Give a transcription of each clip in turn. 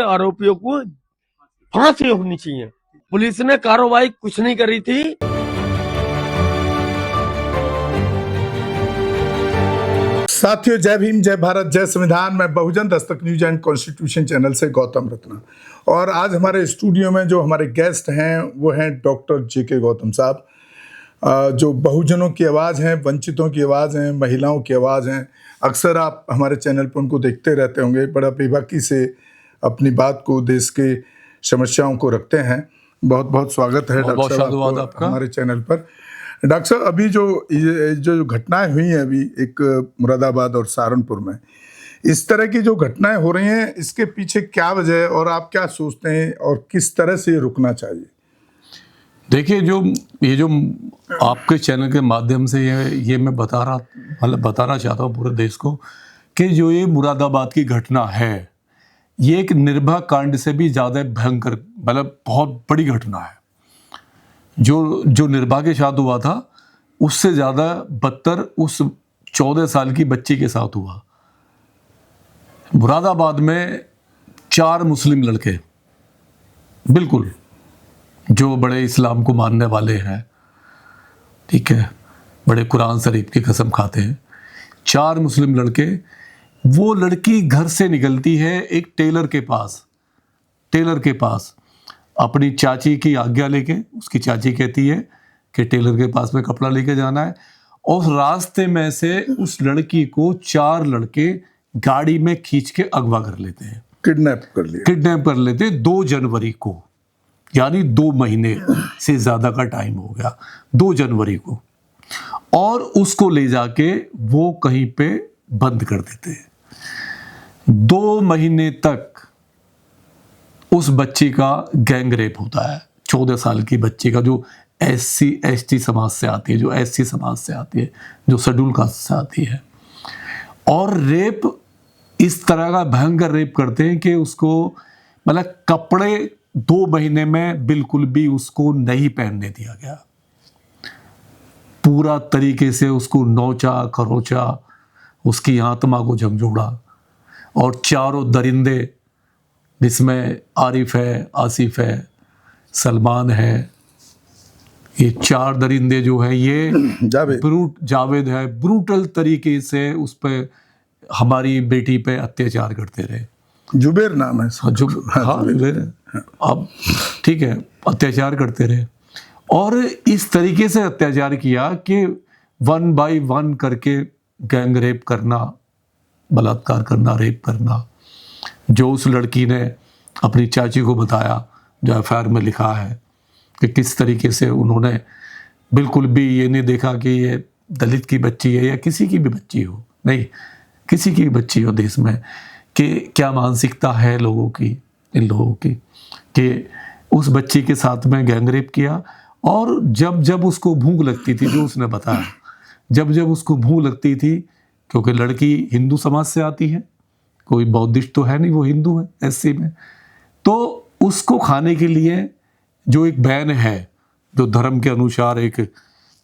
आरोपियों को फांसी होनी चाहिए। पुलिस ने कार्रवाई कुछ नहीं करी थी। साथियों, जय भीम, जय भारत, जय संविधान। मैं बहुजन Dastak news and constitution channel से गौतम रत्ना, और आज हमारे स्टूडियो में जो हमारे गेस्ट हैं वो हैं डॉक्टर जेके गौतम साहब, जो बहुजनों की आवाज़ हैं, वंचितों की आवाज़ हैं, महिलाओं की आवाज़ हैं। अक्सर आप हमारे चैनल पर उनको देखते रहते होंगे, बड़ा बेबाकी से अपनी बात को, देश के समस्याओं को रखते हैं। बहुत बहुत स्वागत है डॉक्टर साहब आपका हमारे चैनल पर। डॉक्टर साहब, अभी जो घटनाएं हुई हैं अभी एक मुरादाबाद और सहारनपुर में, इस तरह की जो घटनाएं हो रही हैं, इसके पीछे क्या वजह है और आप क्या सोचते हैं और किस तरह से ये रुकना चाहिए? देखिए, ये जो आपके चैनल के माध्यम से ये मैं बताना चाहता हूँ पूरे देश को कि जो ये मुरादाबाद की घटना है, ये एक निर्भया कांड से भी ज़्यादा भयंकर, मतलब बहुत बड़ी घटना है। जो निर्भया के साथ हुआ था उससे ज़्यादा बदतर उस 14 साल की बच्ची के साथ हुआ। मुरादाबाद में 4 मुस्लिम लड़के, बिल्कुल जो बड़े इस्लाम को मानने वाले हैं, ठीक है, बड़े कुरान शरीफ की कसम खाते हैं, 4 मुस्लिम लड़के, वो लड़की घर से निकलती है एक टेलर के पास अपनी चाची की आज्ञा लेके। उसकी चाची कहती है कि टेलर के पास में कपड़ा लेके जाना है, और रास्ते में से उस लड़की को 4 लड़के गाड़ी में खींच के अगवा कर लेते हैं, किडनैप कर लेते हैं 2 जनवरी को, यानी 2 महीने से ज़्यादा का टाइम हो गया, 2 जनवरी को, और उसको ले जाके वो कहीं पे बंद कर देते हैं। 2 महीने तक उस बच्ची का गैंग रेप होता है, 14 साल की बच्ची का, जो SC/ST समाज से आती है, जो SC समाज से आती है, जो शेड्यूल कास्ट से आती है। और रेप इस तरह का भयंकर रेप करते हैं कि उसको, मतलब कपड़े 2 महीने में बिल्कुल भी उसको नहीं पहनने दिया गया। पूरा तरीके से उसको नोचा खरोचा, उसकी आत्मा को झकझोड़ा, और 4 दरिंदे, जिसमें आरिफ है, आसिफ है, सलमान है, ये 4 दरिंदे जो है, ये जावेद है, ब्रूटल तरीके से उस पर, हमारी बेटी पे अत्याचार करते रहे। जुबेर नाम है। हाँ, जुबेर है। अब ठीक है, अत्याचार करते रहे, और इस तरीके से अत्याचार किया कि 1 बाय 1 करके गैंग रेप करना, बलात्कार करना, रेप करना। जो उस लड़की ने अपनी चाची को बताया, जो FIR में लिखा है, कि किस तरीके से उन्होंने बिल्कुल भी ये नहीं देखा कि ये दलित की बच्ची है या किसी की भी बच्ची हो, नहीं, किसी की भी बच्ची हो देश में, कि क्या मानसिकता है लोगों की, इन लोगों की, कि उस बच्ची के साथ में गैंग रेप किया। और जब उसको भूख लगती थी, जो उसने बताया, जब उसको भूख लगती थी, क्योंकि लड़की हिंदू समाज से आती है, कोई बौद्धिस्ट तो है नहीं, वो हिंदू है SC में, तो उसको खाने के लिए जो एक बैन है, जो धर्म के अनुसार एक,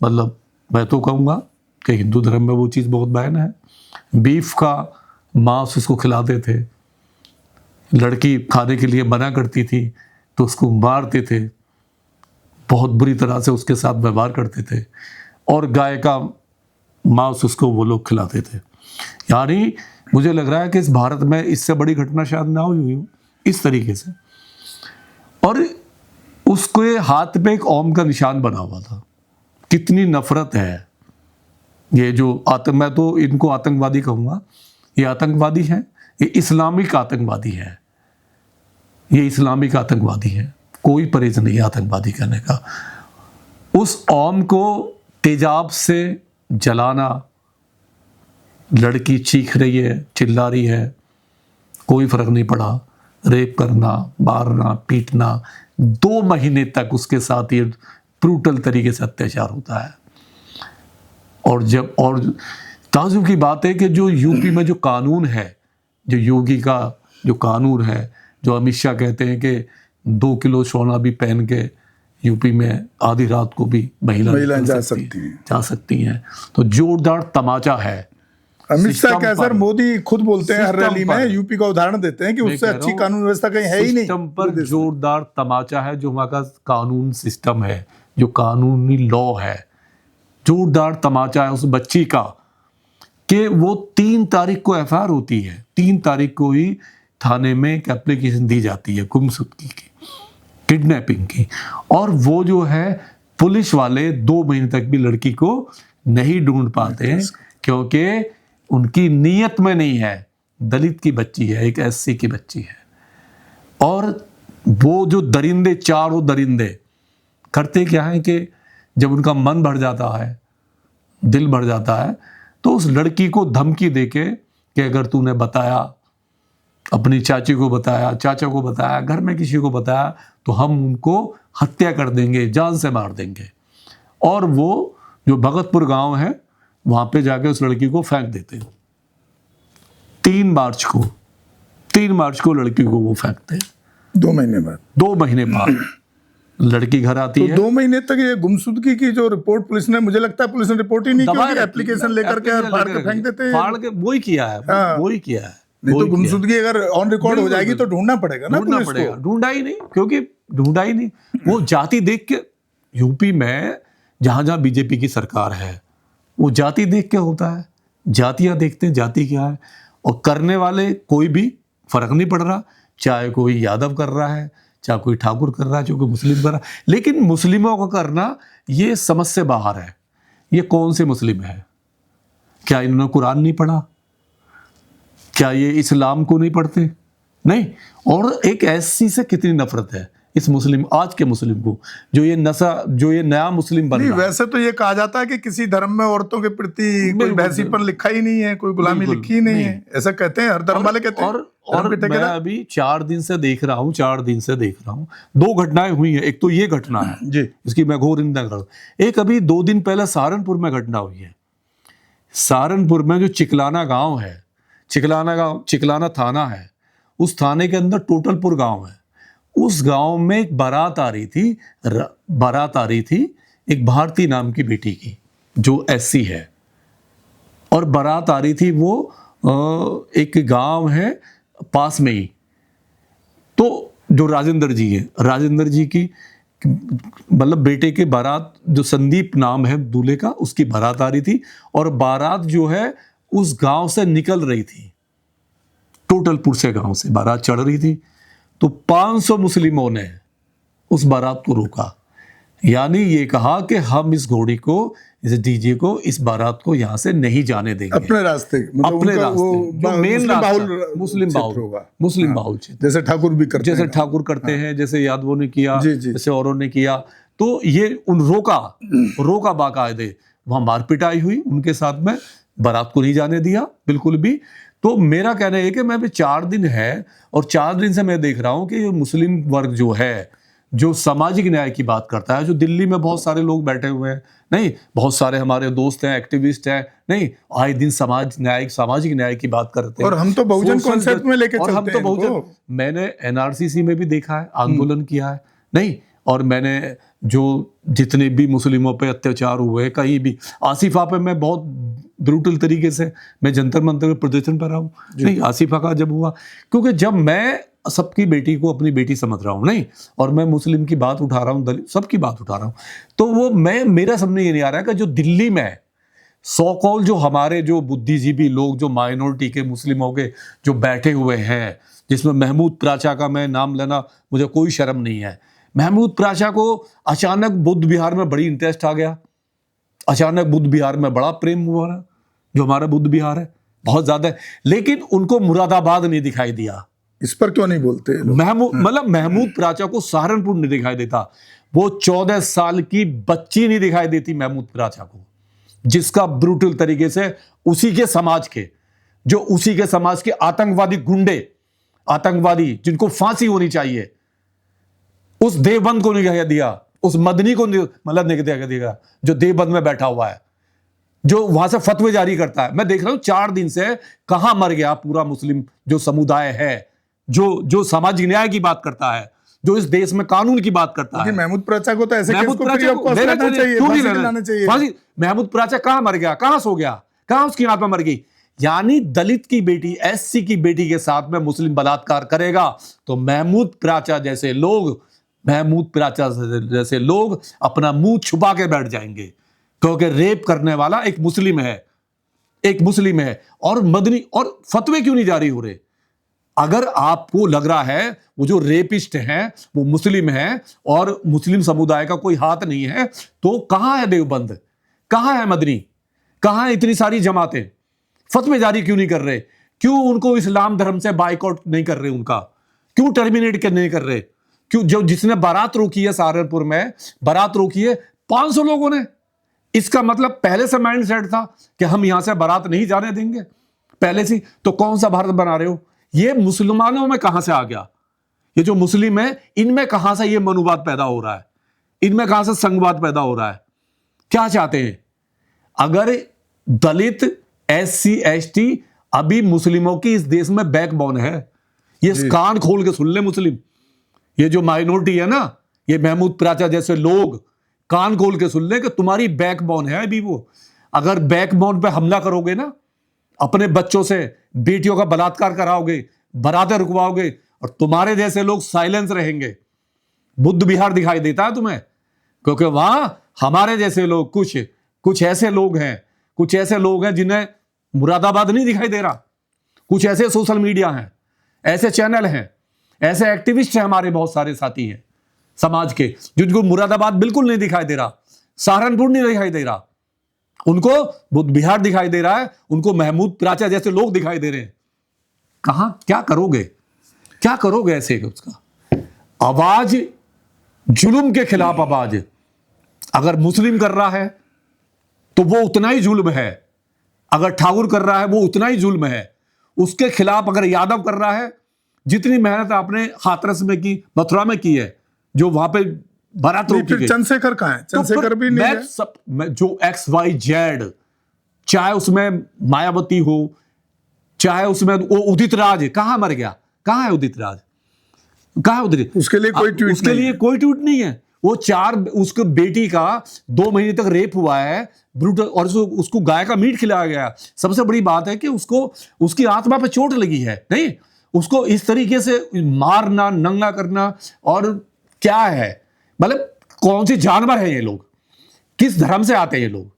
मतलब मैं तो कहूँगा कि हिंदू धर्म में वो चीज़ बहुत बैन है, बीफ का मांस उसको खिलाते थे। लड़की खाने के लिए मना करती थी तो उसको मारते थे, बहुत बुरी तरह से उसके साथ व्यवहार करते थे, और गाय का मांस उसको वो लोग खिलाते थे। यानी मुझे लग रहा है कि इस भारत में इससे बड़ी घटना शायद ना हुई हो इस तरीके से। और उसके हाथ पे एक ओम का निशान बना हुआ था। कितनी नफरत है ये जो मैं तो इनको आतंकवादी कहूँगा। ये आतंकवादी हैं, ये इस्लामिक आतंकवादी है, ये इस्लामिक आतंकवादी है, कोई परहेज नहीं है आतंकवादी कहने का। उस ओम को तेजाब से जलाना, लड़की चीख रही है, चिल्ला रही है, कोई फर्क नहीं पड़ा, रेप करना, मारना, पीटना, 2 महीने तक उसके साथ ये ब्रूटल तरीके से अत्याचार होता है। और ताजुब की बात है कि जो यूपी में जो कानून है, जो योगी का जो कानून है, जो अमित शाह कहते हैं कि 2 किलो सोना भी पहन के यूपी में आधी रात को भी महिलाएं जा सकती हैं, तो जोरदार तमाचा है अमित शाह सिस्टम क्या सर, पर- मोदी खुद बोलते हैं हर सिस्टम रैली में, पर- यूपी का उदाहरण देते हैं कि मैं उससे कह अच्छी रहा हूं, कानून व्यवस्था कहीं है ही नहीं। सिस्टम पर जोरदार तमाचा है जो हमारा कानून सिस्टम है, जो कानूनी लॉ है, जोरदार तमाचा है उस बच्ची का कि वो 3 तारीख को एफआईआर होती है, 3 तारीख को ही थाने में एक एप्लीकेशन दी जाती है गुमशुदगी की, किडनैपिंग की, और वो जो है पुलिस वाले 2 महीने तक भी लड़की को नहीं ढूंढ पाते हैं क्योंकि उनकी नीयत में नहीं है। दलित की बच्ची है, एक एससी की बच्ची है, और वो जो दरिंदे, चारों दरिंदे करते क्या है कि जब उनका मन भर जाता है, दिल भर जाता है, तो उस लड़की को धमकी देके कि अगर तूने बताया, अपनी चाची को बताया, चाचा को बताया, घर में किसी को बताया, तो हम उनको हत्या कर देंगे, जान से मार देंगे। और वो जो भगतपुर गांव है वहां पे जाके उस लड़की को फेंक देते हैं। 3 मार्च को लड़की को वो फेंकते हैं। 2 महीने बाद 2 महीने बाद लड़की घर आती तो है। 2 महीने तक ये गुमशुदगी की जो रिपोर्ट पुलिस ने, मुझे लगता है पुलिस ने रिपोर्ट ही नहीं की दबाए होगी, रखी, एप्लीकेशन लेकर के और फाड़ के फेंक देते हैं। फाड़ के वही किया है, हाँ। वही किया है। नहीं तो वही किया है। गुमशुदगी अगर ऑन रिकॉर्ड हो बिल्कुल, जाएगी तो बिल्कुल। ढूंढना पड़ेगा ना ढूंढना पुलिस पड़ेगा, को। ढूंढा ही नहीं, क्योंकि ढूंढा ही नहीं। वो जाति देख के, यूपी में जहां जहां बीजेपी की सरकार है वो जाति देख के होता है, जातियां देखते हैं जाति क्या है, और करने वाले कोई भी फर्क नहीं पड़ रहा, चाहे कोई यादव कर रहा है, चाहे कोई ठाकुर कर रहा है, चाहे कोई मुस्लिम कर रहा है। लेकिन मुस्लिमों का करना ये समझ से बाहर है। ये कौन से मुस्लिम है? क्या इन्होंने कुरान नहीं पढ़ा? क्या ये इस्लाम को नहीं पढ़ते? नहीं। और एक ऐसी से कितनी नफरत है इस मुस्लिम, आज के मुस्लिम को, जो ये नया मुस्लिम बन नहीं, रहा है। वैसे तो ये कहा जाता है कि किसी धर्म में औरतों के प्रति कोई बिल्कुल, बहसीपन लिखा ही नहीं है, कोई गुलामी बिल्कुल, लिखी ही नहीं नहीं। है, ऐसा कहते हैं, हर धर्म वाले कहते हैं। और धर्म के मैं ठेकेदार। अभी 4 दिन से देख रहा हूँ, 2 घटनाएं हुई हैं। एक तो ये घटना है जी, इसकी मैं घोर निंदा कर रहा हूं। एक अभी 2 दिन पहले सहारनपुर में घटना हुई है। सहारनपुर में जो चिकलाना गांव है, चिकलाना थाना है, उस थाने के अंदर टोटलपुर गांव है। उस गांव में एक बारात आ रही थी एक भारती नाम की बेटी की, जो एससी है, और बारात आ रही थी वो एक गांव है पास में ही। तो जो राजेंद्र जी की मतलब बेटे के बारात, जो संदीप नाम है दूल्हे का, उसकी बारात आ रही थी, और बारात जो है उस गांव से निकल रही थी, टोटलपुर से गांव से बारात चढ़ रही थी। तो 500 मुस्लिमों ने उस बारात को रोका, यानी ये कहा कि हम इस घोड़ी को, इस डीजे को, इस बारात को यहां से नहीं जाने देंगे। अपने रास्ते, मतलब अपने उनका वो रास्ते, जो मेन मुस्लिम रास्ता, बाहुल मुस्लिम क्षेत्र बाहुल होगा। मुस्लिम हाँ। बाहुल क्षेत्र, जैसे ठाकुर भी करते जैसे हैं। ठाकुर करते हैं, जैसे यादवों ने किया, जी, जी। जैसे औरों ने किया। तो ये रोका बाकायदे, वहां मारपिटाई हुई, उनके साथ में बारात को नहीं जाने दिया बिल्कुल भी। तो मेरा कहना है कि मैं भी 4 दिन है, और 4 दिन से मैं देख रहा हूं कि ये मुस्लिम वर्ग जो है, जो सामाजिक न्याय की बात करता है, जो दिल्ली में बहुत सारे लोग बैठे हुए हैं, नहीं, बहुत सारे हमारे दोस्त हैं, एक्टिविस्ट हैं, नहीं, आए दिन सामाजिक न्याय की बात करते हैं। और हम तो बहुजन Social कॉन्सेप्ट में लेके और हम चलते तो हैं बहुजन, इनको। मैंने एनआरसीसी में भी देखा है, आंदोलन किया है, नहीं, और मैंने जो जितने भी मुस्लिमों पे अत्याचार हुए कहीं भी, आसिफा पे मैं बहुत ब्रूटल तरीके से मैं जंतर मंतर में प्रदर्शन पर रहा हूँ, नहीं, आसिफा का जब हुआ, क्योंकि जब मैं सबकी बेटी को अपनी बेटी समझ रहा हूँ, नहीं, और मैं मुस्लिम की बात उठा रहा हूँ, दलित सबकी बात उठा रहा हूँ, तो वो मेरा समझ ये नहीं आ रहा है कि जो दिल्ली में सो कॉल जो हमारे जो बुद्धिजीवी लोग, जो माइनॉरिटी के मुस्लिमों के जो बैठे हुए हैं, जिसमें महमूद प्राचा का मैं नाम लेना मुझे कोई शर्म नहीं है। महमूद प्राचा को अचानक बुद्ध विहार में बड़ी इंटरेस्ट आ गया, अचानक बुद्ध विहार में बड़ा प्रेम हुआ, जो हमारा बुद्ध विहार है बहुत ज्यादा है, लेकिन उनको मुरादाबाद नहीं दिखाई दिया। इस पर क्यों नहीं बोलते लोग? महमूद प्राचा को सहारनपुर नहीं दिखाई देता, वो 14 साल की बच्ची नहीं दिखाई देती महमूद प्राचा को, जिसका ब्रूटल तरीके से उसी के समाज के आतंकवादी गुंडे, आतंकवादी जिनको फांसी होनी चाहिए, उस देवबंद को नहीं दिया, उस मदनी को मतलब नहीं दिया, जो देवबंद में बैठा हुआ है, जो वहां से फतवे जारी करता है। मैं देख रहा हूं 4 दिन से कहां मर गया पूरा मुस्लिम जो समुदाय है, जो सामाजिक न्याय की बात करता है, जो इस देश में कानून की बात करता है। महमूद प्राचा को तो ऐसे केस महमूद को फ्री प्राचा ऑफ को कॉस्ट लेना लेना चाहिए, क्यों नहीं फांसी लेना दिलाना चाहिए। फांसी। महमूद प्राचा कहां मर गया, कहां सो गया, कहां उसकी आत्मा मर गई? यानी दलित की बेटी, एससी की बेटी के साथ में मुस्लिम बलात्कार करेगा तो महमूद प्राचा जैसे लोग अपना मुंह छुपा के बैठ जाएंगे, क्योंकि रेप करने वाला एक मुस्लिम है। और मदनी और फतवे क्यों नहीं जारी हो रहे? अगर आपको लग रहा है वो जो रेपिस्ट हैं वो मुस्लिम हैं और मुस्लिम समुदाय का कोई हाथ नहीं है, तो कहां है देवबंद, कहां है मदनी, कहां है इतनी सारी जमातें? फतवे जारी क्यों नहीं कर रहे? क्यों उनको इस्लाम धर्म से बाइकआउट नहीं कर रहे? उनका क्यों टर्मिनेट नहीं कर रहे? क्यों जो जिसने बारात रोकी है सहारनपुर में, बारात रोकी है 500 लोगों ने, इसका मतलब पहले से माइंड सेट था कि हम यहां से बारात नहीं जाने देंगे पहले से। तो कौन सा भारत बना रहे हो? ये मुसलमानों में कहां से आ गया? ये जो मुस्लिम है इनमें कहां से ये मनुवाद पैदा हो रहा है? इनमें कहां से संघवाद पैदा हो रहा है? क्या चाहते हैं? अगर दलित, एससी, एसटी अभी मुस्लिमों की इस देश में बैकबोन है, ये कान खोल के सुन ले मुस्लिम, ये जो माइनॉरिटी है ना, ये महमूद प्राचा जैसे लोग कान खोल के सुन ले कि तुम्हारी बैकबोन है अभी वो। अगर बैकबोन पे हमला करोगे ना, अपने बच्चों से बेटियों का बलात्कार कराओगे, बारातें रुकवाओगे और तुम्हारे जैसे लोग साइलेंस रहेंगे। बुद्ध विहार दिखाई देता है तुम्हें? क्योंकि वहां हमारे जैसे लोग, कुछ ऐसे लोग हैं जिन्हें मुरादाबाद नहीं दिखाई दे रहा। कुछ ऐसे सोशल मीडिया हैं, ऐसे चैनल हैं, ऐसे एक्टिविस्ट हैं, हमारे बहुत सारे साथी हैं समाज के, जिनको मुरादाबाद बिल्कुल नहीं दिखाई दे रहा, सहारनपुर नहीं दिखाई दे रहा, उनको बुद्ध विहार दिखाई दे रहा है, उनको महमूद प्राचा जैसे लोग दिखाई दे रहे हैं। कहां क्या करोगे ऐसे? उसका आवाज, जुल्म के खिलाफ आवाज अगर मुस्लिम कर रहा है तो वो उतना ही जुल्म है, अगर ठाकुर कर रहा है वो उतना ही जुल्म है। उसके खिलाफ अगर यादव कर रहा है, जितनी मेहनत आपने हाथरस में की, मथुरा में की है, जो वहां पे बारात रोकी गई, चंद्रशेखर कहां है? चंद्रशेखर भी नहीं है। जो XYZ, चाहे उसमें मायावती हो, चाहे उसमें वो उदित राज, कहां मर गया? कहां है उदित राज? उसके लिए कोई ट्वीट नहीं है। वो उसको बेटी का 2 महीने तक रेप हुआ है, ब्रूटल, और उसको गाय का मीट खिलाया गया। सबसे बड़ी बात है कि उसकी आत्मा पे चोट लगी है। नहीं, उसको इस तरीके से मारना, नंगा करना, और क्या है, मतलब कौन से जानवर है ये लोग? किस धर्म से आते हैं ये लोग?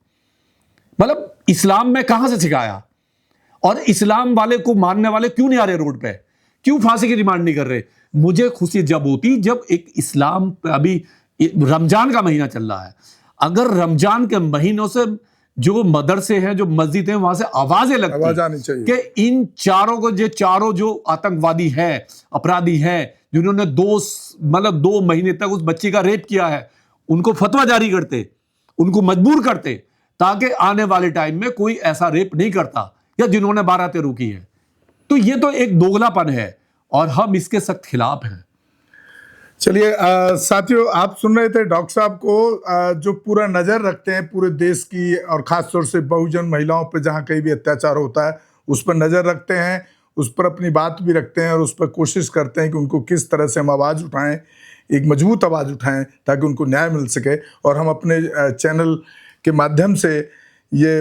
मतलब इस्लाम में कहां से सिखाया? और इस्लाम वाले को मानने वाले क्यों नहीं आ रहे रोड पे? क्यों फांसी की डिमांड नहीं कर रहे? मुझे खुशी जब होती जब एक इस्लाम, अभी रमजान का महीना चल रहा है, अगर रमजान के महीनों से जो मदरसे हैं, जो मस्जिद हैं, वहां से आवाजें लगती, आवाज आनी चाहिए कि इन चारों जो आतंकवादी हैं, अपराधी हैं, जिन्होंने 2 महीने तक उस बच्ची का रेप किया है, उनको फतवा जारी करते, उनको मजबूर करते, ताकि आने वाले टाइम में कोई ऐसा रेप नहीं करता, या जिन्होंने बारातें रोकी है। तो ये तो एक दोगलापन है और हम इसके सख्त खिलाफ हैं। चलिए साथियों, आप सुन रहे थे डॉक्टर साहब को, जो पूरा नज़र रखते हैं पूरे देश की, और ख़ासतौर से बहुजन महिलाओं पर जहाँ कहीं भी अत्याचार होता है उस पर नज़र रखते हैं, उस पर अपनी बात भी रखते हैं, और उस पर कोशिश करते हैं कि उनको किस तरह से हम आवाज़ उठाएं, एक मजबूत आवाज़ उठाएं, ताकि उनको न्याय मिल सके। और हम अपने चैनल के माध्यम से ये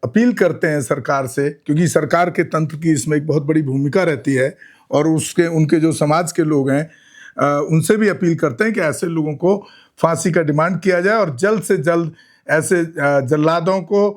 अपील करते हैं सरकार से, क्योंकि सरकार के तंत्र की इसमें एक बहुत बड़ी भूमिका रहती है, और उनके जो समाज के लोग हैं उनसे भी अपील करते हैं कि ऐसे लोगों को फांसी का डिमांड किया जाए, और जल्द से जल्द ऐसे जल्लादों को,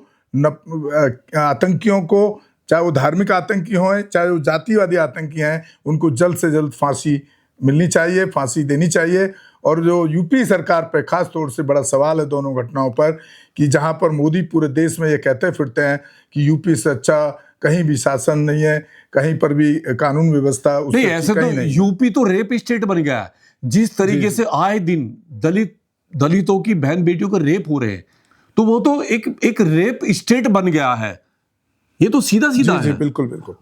आतंकियों को, चाहे वो धार्मिक आतंकी हों, चाहे वो जातिवादी आतंकी हैं, उनको जल्द से जल्द फांसी मिलनी चाहिए, फांसी देनी चाहिए। और जो यूपी सरकार पे खास तौर से बड़ा सवाल है दोनों घटनाओं पर, कि जहां पर मोदी पूरे देश में ये कहते फिरते हैं कि यूपी से अच्छा कहीं भी शासन नहीं है, कहीं पर भी कानून व्यवस्था नहीं, ऐसे तो नहीं। यूपी तो रेप स्टेट बन गया है। जिस तरीके से आए दिन दलितों की बहन बेटियों का रेप हो रहे हैं, तो वो तो एक रेप स्टेट बन गया है। ये तो सीधा है। जी, बिल्कुल।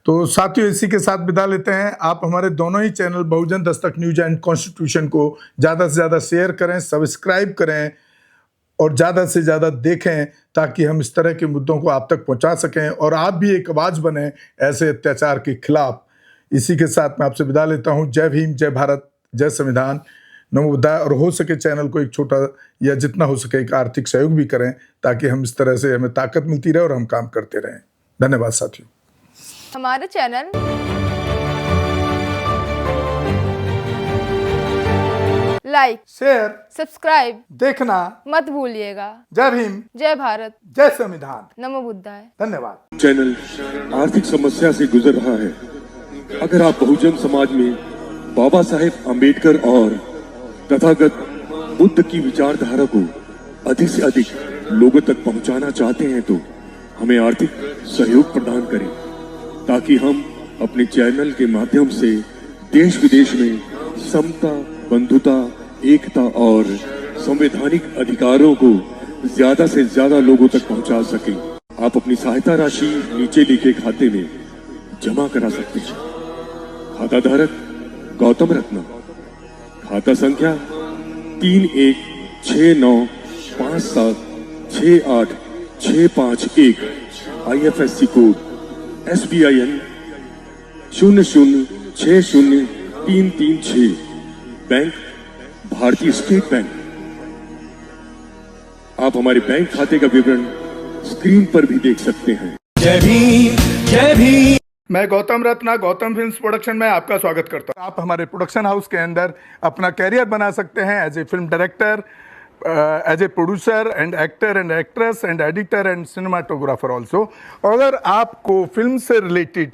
तो साथियों, इसी के साथ विदा लेते हैं। आप हमारे दोनों ही channel Bahujan Dastak news and constitution को ज़्यादा से ज़्यादा शेयर करें, सब्सक्राइब करें, और ज़्यादा से ज़्यादा देखें, ताकि हम इस तरह के मुद्दों को आप तक पहुंचा सकें, और आप भी एक आवाज़ बने ऐसे अत्याचार के खिलाफ। इसी के साथ मैं आपसे विदा लेता हूं। जय भीम, जय भारत, जय संविधान, नमो बुद्धाय। और हो सके चैनल को एक छोटा या जितना हो सके एक आर्थिक सहयोग भी करें, ताकि हम इस तरह से, हमें ताकत मिलती रहे और हम काम करते रहें। धन्यवाद साथियों। हमारे चैनल लाइक, शेयर, सब्सक्राइब देखना मत भूलिएगा। जय भीम, जय भारत, जय संविधान। नमो बुद्धाय। धन्यवाद। चैनल आर्थिक समस्या से गुजर रहा है। अगर आप बहुजन समाज में बाबा साहेब अम्बेडकर और तथागत बुद्ध की विचारधारा को अधिक से अधिक लोगों तक पहुंचाना चाहते हैं तो हमें आर्थिक सहयोग प्रदान करें, ताकि हम अपने चैनल के माध्यम से देश विदेश में समता, बंधुता, एकता और संवैधानिक अधिकारों को ज्यादा से ज्यादा लोगों तक पहुंचा सकें। आप अपनी सहायता राशि नीचे लिखे खाते में जमा करा सकते हैं। खाता धारक गौतम रत्न, खाता संख्या 316957686551, IFSC कोड SBIN 0060336, बैंक भारतीय स्टेट बैंक। आप हमारे बैंक खाते का विवरण स्क्रीन पर भी देख सकते हैं। जय भीम, जय भीम। मैं गौतम रत्ना गौतम फिल्म्स प्रोडक्शन में आपका स्वागत करता हूं। आप हमारे प्रोडक्शन हाउस के अंदर अपना कैरियर बना सकते हैं as a film director, as a producer and actor and actress and editor and cinematographer also. अगर आपको फिल्म से रिलेटेड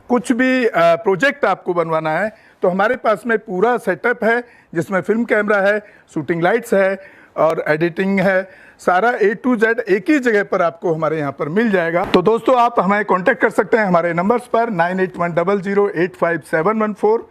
कुछ भी प्रोजेक्ट आपको बनवाना है तो हमारे पास में पूरा सेटअप है, जिसमें फिल्म कैमरा है, शूटिंग लाइट्स है और एडिटिंग है। सारा A to Z एक ही जगह पर आपको हमारे यहाँ पर मिल जाएगा। तो दोस्तों, आप हमें कांटेक्ट कर सकते हैं हमारे नंबर्स पर 9810085714